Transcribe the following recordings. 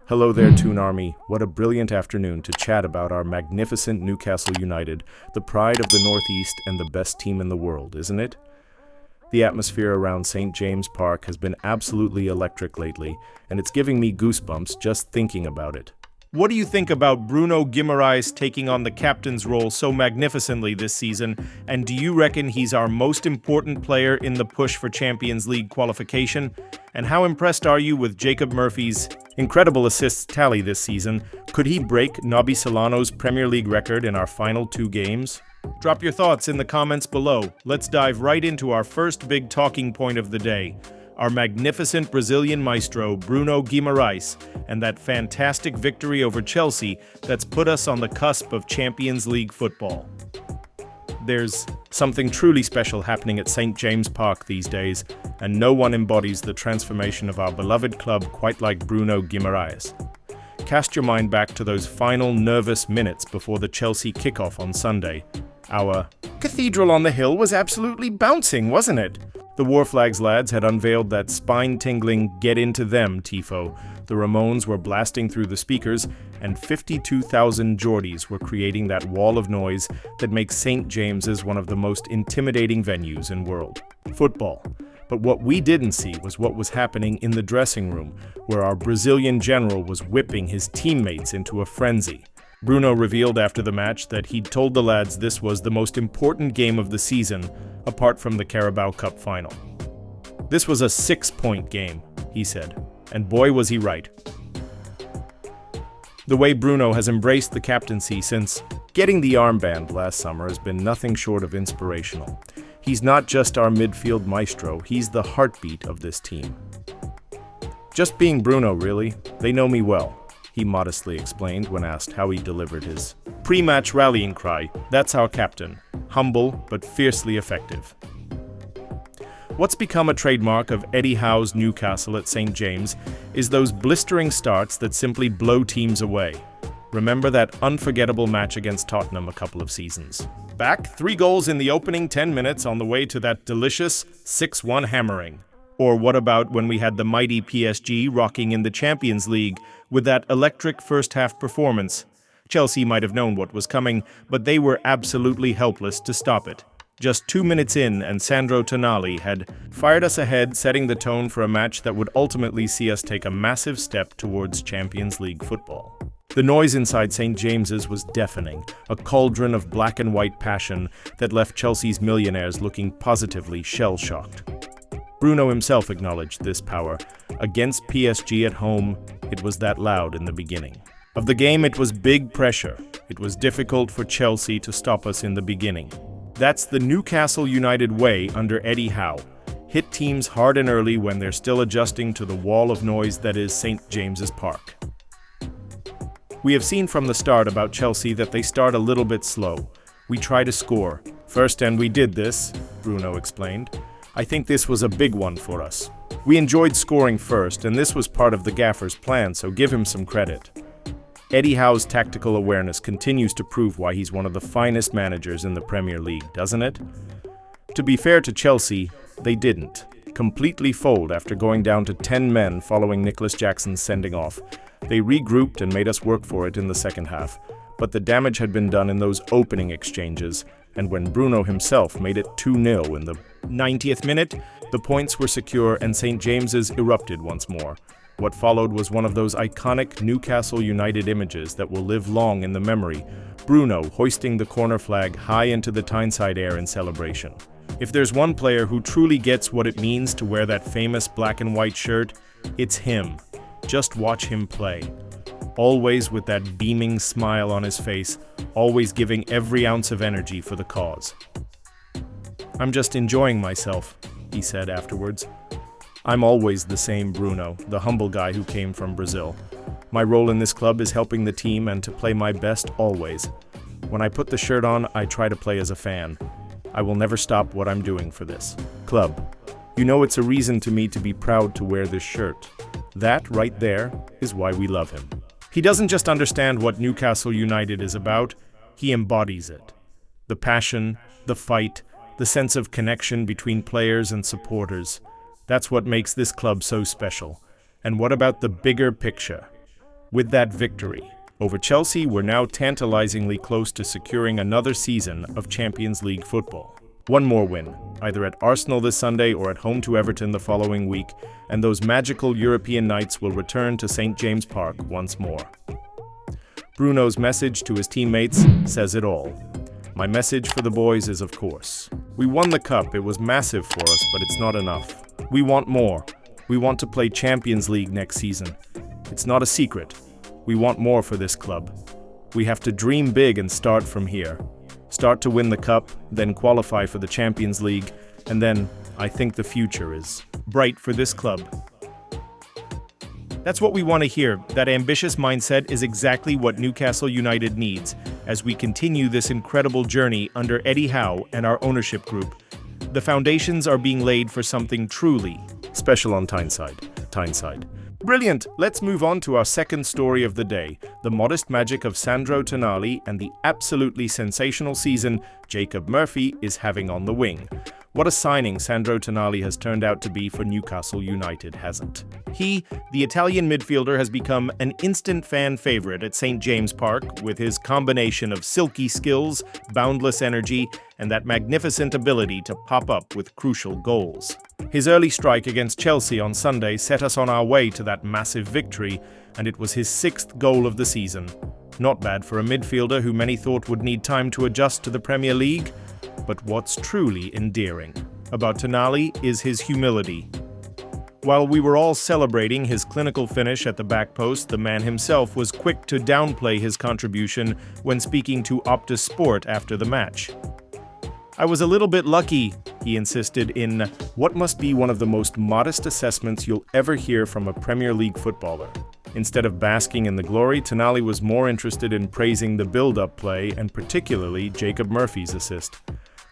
Hello there, Toon Army. What a brilliant afternoon to chat about our magnificent Newcastle United, the pride of the Northeast and the best team in the world, isn't it? The atmosphere around St. James Park has been absolutely electric lately, and it's giving me goosebumps just thinking about it. What do you think about Bruno Gimmeas taking on the captain's role so magnificently this season, and do you reckon he's our most important player in the push for Champions League qualification? And how impressed are you with Jacob Murphy's incredible assists tally this season? Could he break Nobby Solano's Premier League record in our final 2 games? Drop your thoughts in the comments below. Let's dive right into our first big talking point of the day. Our magnificent Brazilian maestro, Bruno Gimmeas, and that fantastic victory over Chelsea that's put us on the cusp of Champions League football. There's something truly special happening at St. James Park these days, and no one embodies the transformation of our beloved club quite like Bruno Gimmeas. Cast your mind back to those final nervous minutes before the Chelsea kickoff on Sunday. Our cathedral on the hill was absolutely bouncing, wasn't it? The War Flags lads had unveiled that spine-tingling "Get Into Them" tifo. The Ramones were blasting through the speakers, and 52,000 Geordies were creating that wall of noise that makes St. James's one of the most intimidating venues in world football. But what we didn't see was what was happening in the dressing room, where our Brazilian general was whipping his teammates into a frenzy. Bruno revealed after the match that he'd told the lads this was the most important game of the season, apart from the Carabao Cup final. This was a 6-point game, he said, and boy was he right. The way Bruno has embraced the captaincy since getting the armband last summer has been nothing short of inspirational. He's not just our midfield maestro, he's the heartbeat of this team. Just being Bruno, really. They know me well, he modestly explained when asked how he delivered his pre-match rallying cry. That's our captain. Humble, but fiercely effective. What's become a trademark of Eddie Howe's Newcastle at St. James is those blistering starts that simply blow teams away. Remember that unforgettable match against Tottenham a couple of seasons back? 3 goals in the opening 10 minutes on the way to that delicious 6-1 hammering. Or what about when we had the mighty PSG rocking in the Champions League with that electric first-half performance? Chelsea might have known what was coming, but they were absolutely helpless to stop it. Just 2 minutes in, and Sandro Tanali had fired us ahead, setting the tone for a match that would ultimately see us take a massive step towards Champions League football. The noise inside St. James's was deafening, a cauldron of black and white passion that left Chelsea's millionaires looking positively shell-shocked. Bruno himself acknowledged this power. Against PSG at home, it was that loud in the beginning. Of the game, it was big pressure. It was difficult for Chelsea to stop us in the beginning. That's the Newcastle United way under Eddie Howe. Hit teams hard and early when they're still adjusting to the wall of noise that is St. James's Park. We have seen from the start about Chelsea that they start a little bit slow. We try to score first, and we did this, Bruno explained. I think this was a big one for us. We enjoyed scoring first, and this was part of the gaffer's plan, so give him some credit. Eddie Howe's tactical awareness continues to prove why he's one of the finest managers in the Premier League, doesn't it? To be fair to Chelsea, they didn't completely fold after going down to 10 men following Nicholas Jackson's sending off. They regrouped and made us work for it in the second half, but the damage had been done in those opening exchanges, and when Bruno himself made it 2-0 in the 90th minute, the points were secure and St. James's erupted once more. What followed was one of those iconic Newcastle United images that will live long in the memory, Bruno hoisting the corner flag high into the Tyneside air in celebration. If there's one player who truly gets what it means to wear that famous black and white shirt, it's him. Just watch him play. Always with that beaming smile on his face, always giving every ounce of energy for the cause. "I'm just enjoying myself," he said afterwards. "I'm always the same Bruno, the humble guy who came from Brazil. My role in this club is helping the team and to play my best always. When I put the shirt on, I try to play as a fan. I will never stop what I'm doing for this club. You know, it's a reason to me to be proud to wear this shirt. That right there is why we love him." He doesn't just understand what Newcastle United is about, he embodies it. The passion, the fight, the sense of connection between players and supporters. That's what makes this club so special. And what about the bigger picture? With that victory over Chelsea, we're now tantalizingly close to securing another season of Champions League football. One more win, either at Arsenal this Sunday or at home to Everton the following week, and those magical European nights will return to St. James Park once more. Bruno's message to his teammates says it all. My message for the boys is, of course, we won the cup, it was massive for us, but it's not enough. We want more. We want to play Champions League next season. It's not a secret. We want more for this club. We have to dream big and start from here. Start to win the cup, then qualify for the Champions League, and then I think the future is bright for this club. That's what we want to hear. That ambitious mindset is exactly what Newcastle United needs as we continue this incredible journey under Eddie Howe and our ownership group. The foundations are being laid for something truly Special on Tyneside. Brilliant! Let's move on to our second story of the day, the modest magic of Sandro Tanali and the absolutely sensational season Jacob Murphy is having on the wing. What a signing Sandro Tanali has turned out to be for Newcastle United, hasn't he? The Italian midfielder has become an instant fan favorite at St. James Park with his combination of silky skills, boundless energy, and that magnificent ability to pop up with crucial goals. His early strike against Chelsea on Sunday set us on our way to that massive victory, and it was his 6th goal of the season. Not bad for a midfielder who many thought would need time to adjust to the Premier League. But what's truly endearing about Tonali is his humility. While we were all celebrating his clinical finish at the back post, the man himself was quick to downplay his contribution when speaking to Optus Sport after the match. I was a little bit lucky, he insisted in what must be one of the most modest assessments you'll ever hear from a Premier League footballer. Instead of basking in the glory, Tonali was more interested in praising the build-up play and particularly Jacob Murphy's assist.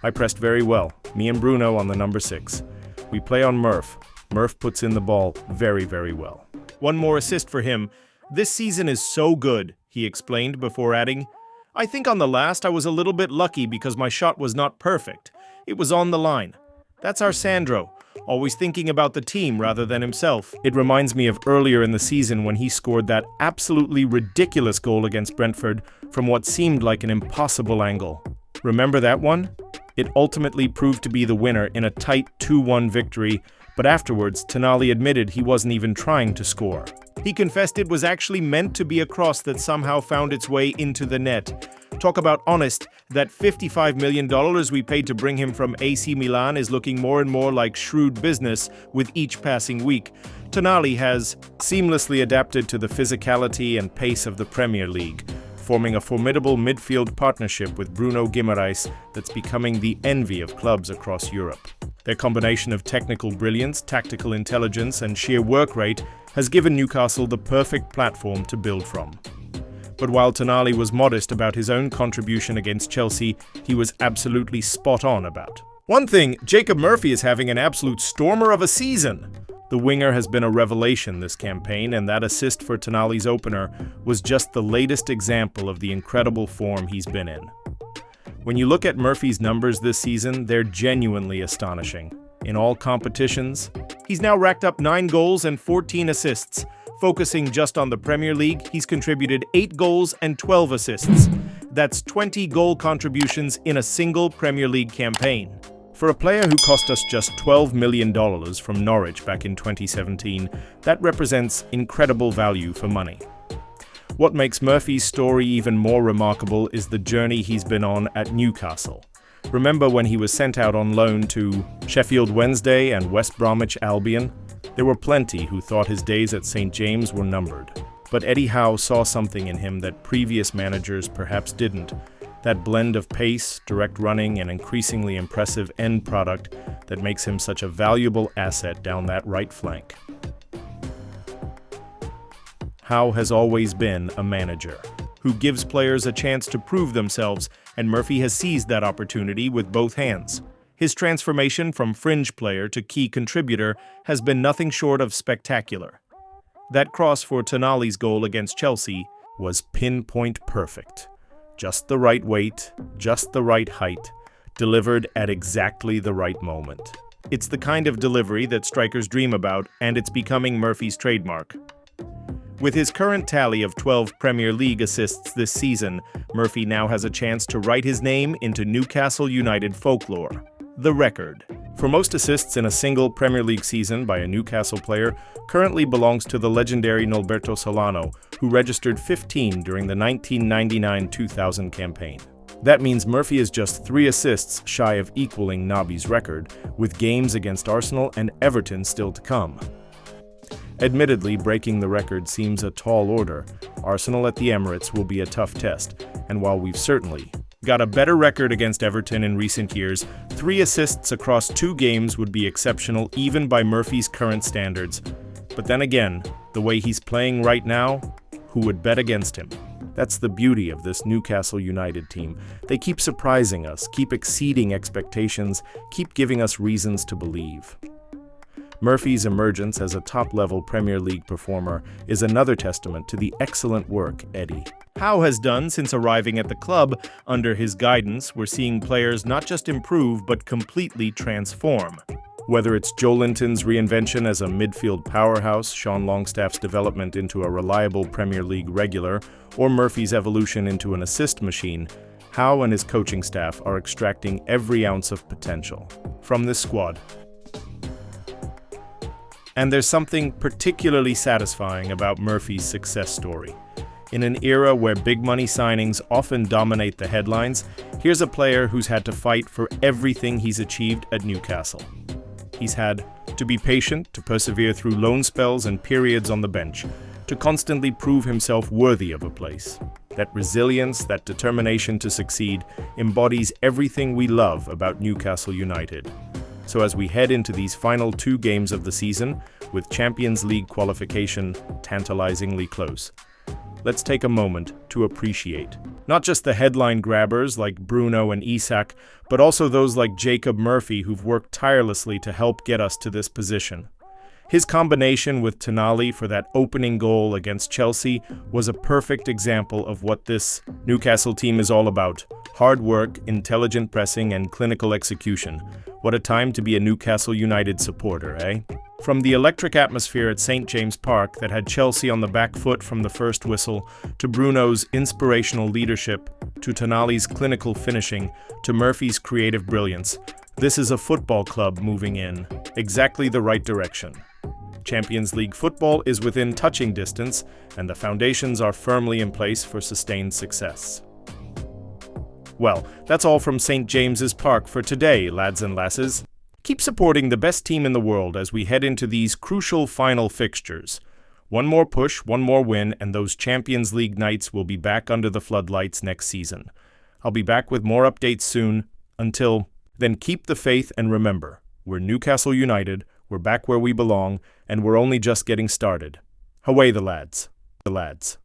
I pressed very well, me and Bruno on the number 6. We play on Murph. Murph puts in the ball very, very well. One more assist for him. This season is so good, he explained before adding, I think on the last I was a little bit lucky because my shot was not perfect. It was on the line. That's our Sandro, always thinking about the team rather than himself. It reminds me of earlier in the season when he scored that absolutely ridiculous goal against Brentford from what seemed like an impossible angle. Remember that one? It ultimately proved to be the winner in a tight 2-1 victory, but afterwards, Tonali admitted he wasn't even trying to score. He confessed it was actually meant to be a cross that somehow found its way into the net. Talk about honest, that $55 million we paid to bring him from AC Milan is looking more and more like shrewd business with each passing week. Tonali has seamlessly adapted to the physicality and pace of the Premier League, forming a formidable midfield partnership with Bruno Gimmeas that's becoming the envy of clubs across Europe. Their combination of technical brilliance, tactical intelligence, and sheer work rate has given Newcastle the perfect platform to build from. But while Tonali was modest about his own contribution against Chelsea, he was absolutely spot on about one thing: Jacob Murphy is having an absolute stormer of a season. The winger has been a revelation this campaign, and that assist for Tonali's opener was just the latest example of the incredible form he's been in. When you look at Murphy's numbers this season, they're genuinely astonishing. In all competitions, he's now racked up 9 goals and 14 assists. Focusing just on the Premier League, he's contributed 8 goals and 12 assists. That's 20 goal contributions in a single Premier League campaign. For a player who cost us just $12 million from Norwich back in 2017, that represents incredible value for money. What makes Murphy's story even more remarkable is the journey he's been on at Newcastle. Remember when he was sent out on loan to Sheffield Wednesday and West Bromwich Albion? There were plenty who thought his days at St. James were numbered. But Eddie Howe saw something in him that previous managers perhaps didn't. That blend of pace, direct running, and increasingly impressive end product that makes him such a valuable asset down that right flank. Howe has always been a manager who gives players a chance to prove themselves, and Murphy has seized that opportunity with both hands. His transformation from fringe player to key contributor has been nothing short of spectacular. That cross for Tonali's goal against Chelsea was pinpoint perfect. Just the right weight, just the right height, delivered at exactly the right moment. It's the kind of delivery that strikers dream about, and it's becoming Murphy's trademark. With his current tally of 12 Premier League assists this season, Murphy now has a chance to write his name into Newcastle United folklore. The record for most assists in a single Premier League season by a Newcastle player currently belongs to the legendary Norberto Solano, who registered 15 during the 1999-2000 campaign. That means Murphy is just 3 assists shy of equaling Naby's record, with games against Arsenal and Everton still to come. Admittedly, breaking the record seems a tall order. Arsenal at the Emirates will be a tough test, and while we've certainly got a better record against Everton in recent years, 3 assists across 2 games would be exceptional even by Murphy's current standards. But then again, the way he's playing right now, who would bet against him? That's the beauty of this Newcastle United team. They keep surprising us, keep exceeding expectations, keep giving us reasons to believe. Murphy's emergence as a top-level Premier League performer is another testament to the excellent work Eddie Howe has done since arriving at the club. Under his guidance, we're seeing players not just improve but completely transform. Whether it's Joelinton's reinvention as a midfield powerhouse, Sean Longstaff's development into a reliable Premier League regular, or Murphy's evolution into an assist machine, Howe and his coaching staff are extracting every ounce of potential from this squad. And there's something particularly satisfying about Murphy's success story. In an era where big money signings often dominate the headlines, here's a player who's had to fight for everything he's achieved at Newcastle. He's had to be patient, to persevere through loan spells and periods on the bench, to constantly prove himself worthy of a place. That resilience, that determination to succeed, embodies everything we love about Newcastle United. So as we head into these final 2 games of the season, with Champions League qualification tantalizingly close, let's take a moment to appreciate not just the headline grabbers like Bruno and Isak, but also those like Jacob Murphy who've worked tirelessly to help get us to this position. His combination with Tonali for that opening goal against Chelsea was a perfect example of what this Newcastle team is all about. Hard work, intelligent pressing, and clinical execution. What a time to be a Newcastle United supporter, eh? From the electric atmosphere at St. James Park that had Chelsea on the back foot from the first whistle, to Bruno's inspirational leadership, to Tonali's clinical finishing, to Murphy's creative brilliance, this is a football club moving in exactly the right direction. Champions League football is within touching distance, and the foundations are firmly in place for sustained success. Well, that's all from St. James's Park for today, lads and lasses. Keep supporting the best team in the world as we head into these crucial final fixtures. One more push, one more win, and those Champions League nights will be back under the floodlights next season. I'll be back with more updates soon. Until then, keep the faith and remember, we're Newcastle United, we're back where we belong, and we're only just getting started. Away the lads. The lads.